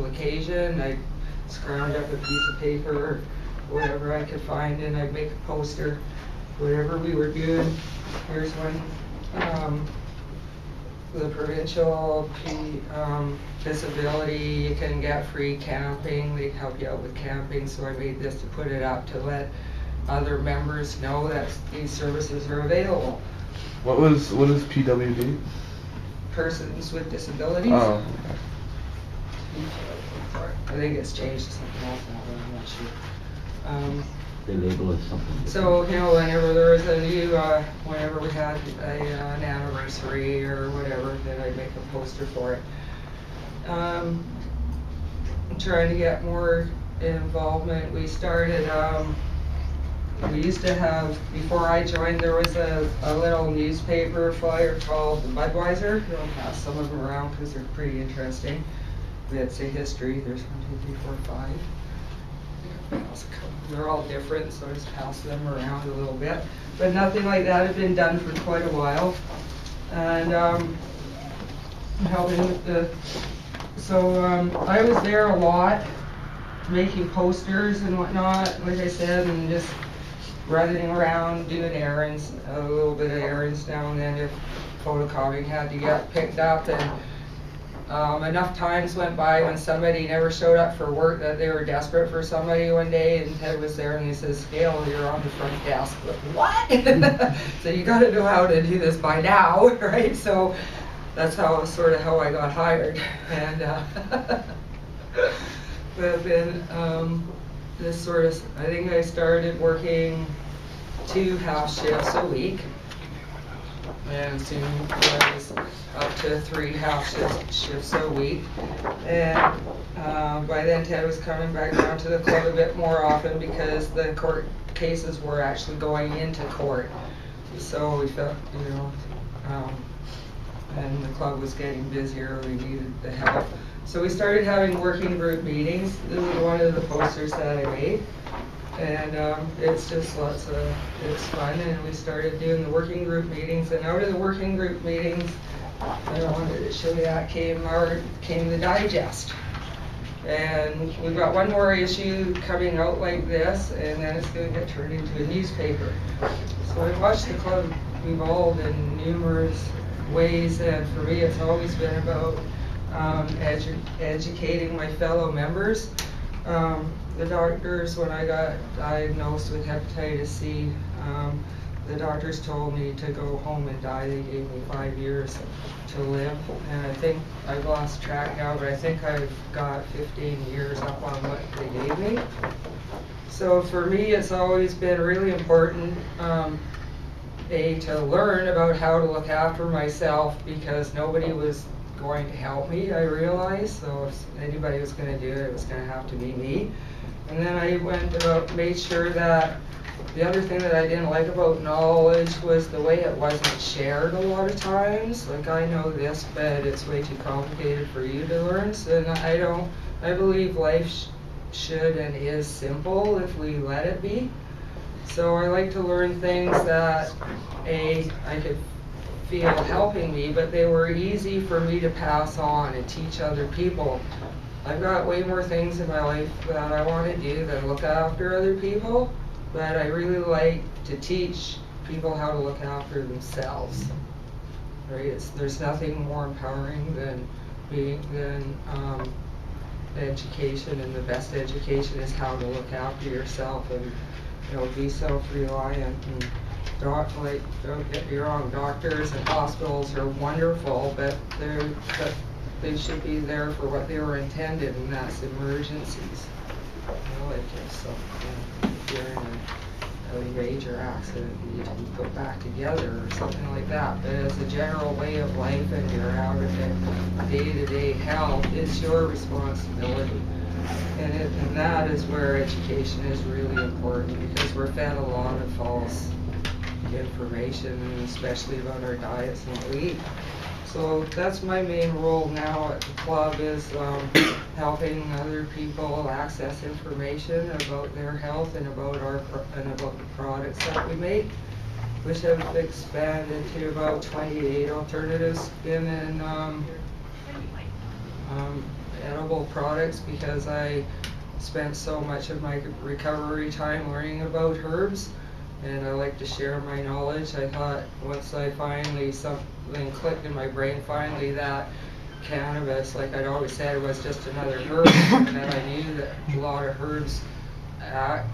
occasion. I'd scrounge up a piece of paper, whatever I could find, and I'd make a poster, whatever we were doing. Here's one, the provincial disability, you can get free camping, they help you out with camping, so I made this to put it up to let other members know that these services are available. What is PWD? Persons with disabilities. Oh, okay. I think it's changed to something else now, but I'm not sure. They label it something. So, you know, whenever there was a new, whenever we had an anniversary or whatever, then I'd make a poster for it. I'm trying to get more involvement. We started, we used to have, before I joined, there was a little newspaper flyer called the Budweiser. I'll pass some of them around because they're pretty interesting. We had, say, history. There's 1, 2, 3, 4, 5. They're all different, so I just pass them around a little bit. But nothing like that had been done for quite a while. And helping with the, so I was there a lot, making posters and whatnot, like I said, and just running around doing errands, a little bit of errands now and then if photocopying had to get picked up. And enough times went by when somebody never showed up for work that they were desperate for somebody one day, and Ted was there and he says, "Gail, you're on the front desk." But, what? So you got to know how to do this by now, right? So that's sort of how I got hired. And but then this sort of, I think I started working 2 half shifts a week, and soon I was up to 3 half shifts a week. And by then Ted was coming back down to the club a bit more often because the court cases were actually going into court. So we felt, you know, and the club was getting busier, we needed the help. So we started having working group meetings. This is one of the posters that I made. And it's just it's fun, and we started doing the working group meetings, and out of the working group meetings, I wanted to show you that came the digest. And we've got one more issue coming out like this, and then it's going to get turned into a newspaper. So I've watched the club evolve in numerous ways, and for me it's always been about educating my fellow members. The doctors, when I got diagnosed with hepatitis C, the doctors told me to go home and die. They gave me 5 years to live, and I think I've lost track now, but I think I've got 15 years up on what they gave me. So for me, it's always been really important, to learn about how to look after myself, because nobody was going to help me, I realized. So if anybody was going to do it, it was going to have to be me. And then I made sure that the other thing that I didn't like about knowledge was the way it wasn't shared a lot of times. Like, I know this, but it's way too complicated for you to learn. So I believe life should and is simple if we let it be. So I like to learn things that I could feel helping me, but they were easy for me to pass on and teach other people. I've got way more things in my life that I want to do than look after other people, but I really like to teach people how to look after themselves. Right? There's nothing more empowering than education, and the best education is how to look after yourself and, you know, be self-reliant. And don't get me wrong, doctors and hospitals are wonderful, but they should be there for what they were intended, and that's emergencies. You know, like if you're in a major accident, you need to be put back together or something like that. But as a general way of life, and you're out of it, day-to-day health, it's your responsibility. And that is where education is really important, because we're fed a lot of false information, and especially about our diets and what we eat. So that's my main role now at the club, is helping other people access information about their health and about the products that we make, which have expanded to about 28 alternative skin and edible products because I spent so much of my recovery time learning about herbs, and I like to share my knowledge. I thought once I finally, something clicked in my brain finally, that cannabis, like I'd always said, was just another herb, and then I knew that a lot of herbs act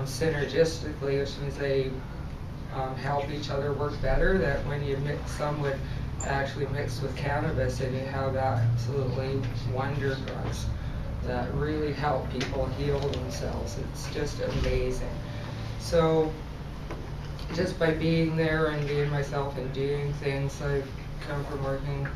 synergistically, which means they help each other work better, that when you mix, some would actually mix with cannabis and you have absolutely wonder drugs that really help people heal themselves. It's just amazing. So just by being there and being myself and doing things, I've come from working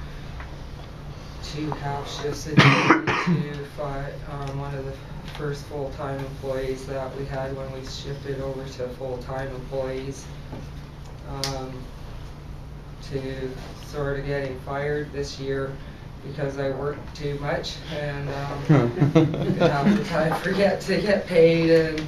2.5 shifts a day to one of the first full-time employees that we had when we shifted over to full-time employees, to sort of getting fired this year because I worked too much and half the time forget to get paid, and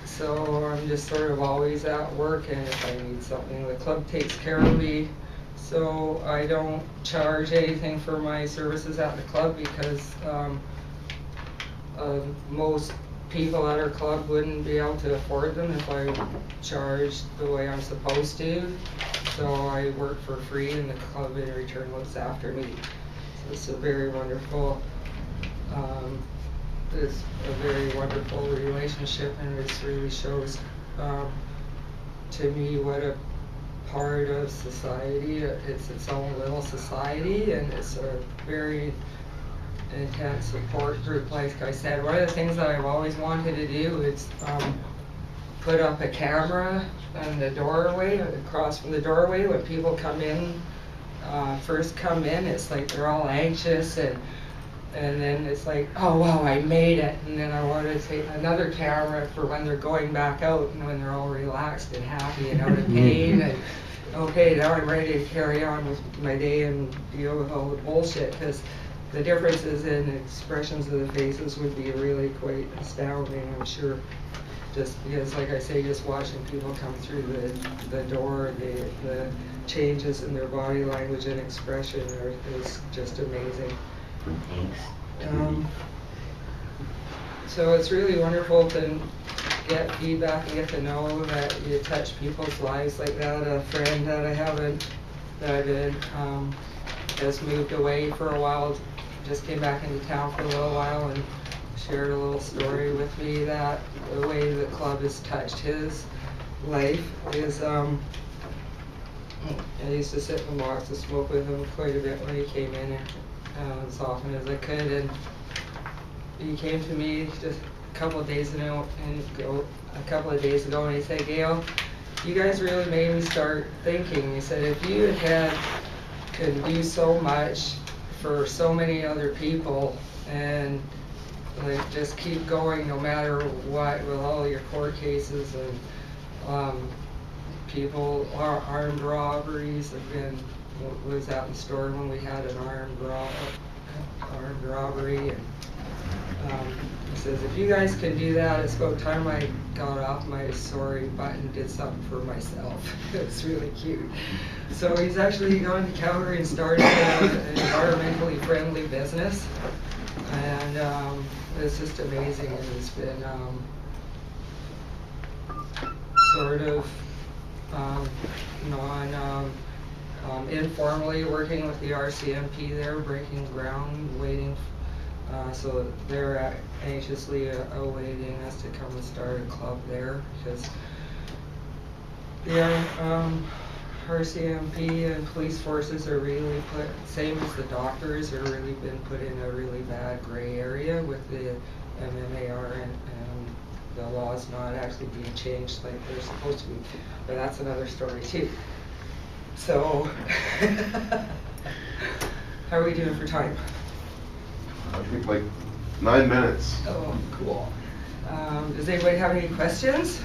so I'm just sort of always at work, and if I need something the club takes care of me. So I don't charge anything for my services at the club because most people at our club wouldn't be able to afford them if I charged the way I'm supposed to. So I work for free and the club in return looks after me. So it's a very wonderful relationship, and it really shows to me what a part of society. It's its own little society, and it's a very intense support group. Like I said, one of the things that I've always wanted to do is put up a camera in the doorway, across from the doorway, when people come in, first come in. It's like they're all anxious, and then it's like, oh wow, I made it. And then I want to take another camera for when they're going back out and when they're all relaxed and happy and out of pain, and okay, now I'm ready to carry on with my day and deal with all the bullshit, because the differences in expressions of the faces would be really quite astounding, I'm sure. Just because, like I say, just watching people come through the door, the changes in their body language and expression is just amazing. So it's really wonderful to get feedback and get to know that you touch people's lives like that. A friend that I haven't, that has moved away for a while, just came back into town for a little while and shared a little story with me that the way the club has touched his life is, I used to sit in the box and smoke with him quite a bit when he came in, as often as I could, and he came to me just a couple of days ago, and he said, Gail, you guys really made me start thinking. He said, if you could do so much for so many other people and like just keep going no matter what, with all your court cases and people, armed robberies have been, was out in the store when we had an armed robbery, and he says, if you guys can do that, it's about time I got off my sorry button and did something for myself. It's really cute. So he's actually gone to Calgary and started an environmentally friendly business, and it's just amazing. And it's been sort of informally working with the RCMP there, breaking ground, waiting. So they're anxiously awaiting us to come and start a club there, because the RCMP and police forces are really same as the doctors, are really been put in a really bad gray area with the MMAR and the laws not actually being changed like they're supposed to be. But that's another story too. So, how are we doing for time? I think like 9 minutes. Oh, cool. Does anybody have any questions?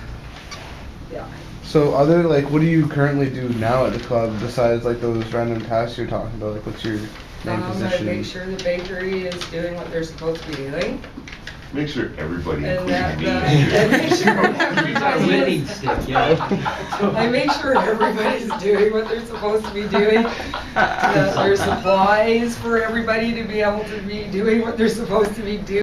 Yeah. So what do you currently do now at the club besides like those random tasks you're talking about? Like what's your main position? I make sure the bakery is doing what they're supposed to be doing. Make sure everybody, And including that, me, and make sure He's our winning everybody stick, yeah. I make sure everybody's doing what they're supposed to be doing. That there's supplies for everybody to be able to be doing what they're supposed to be doing.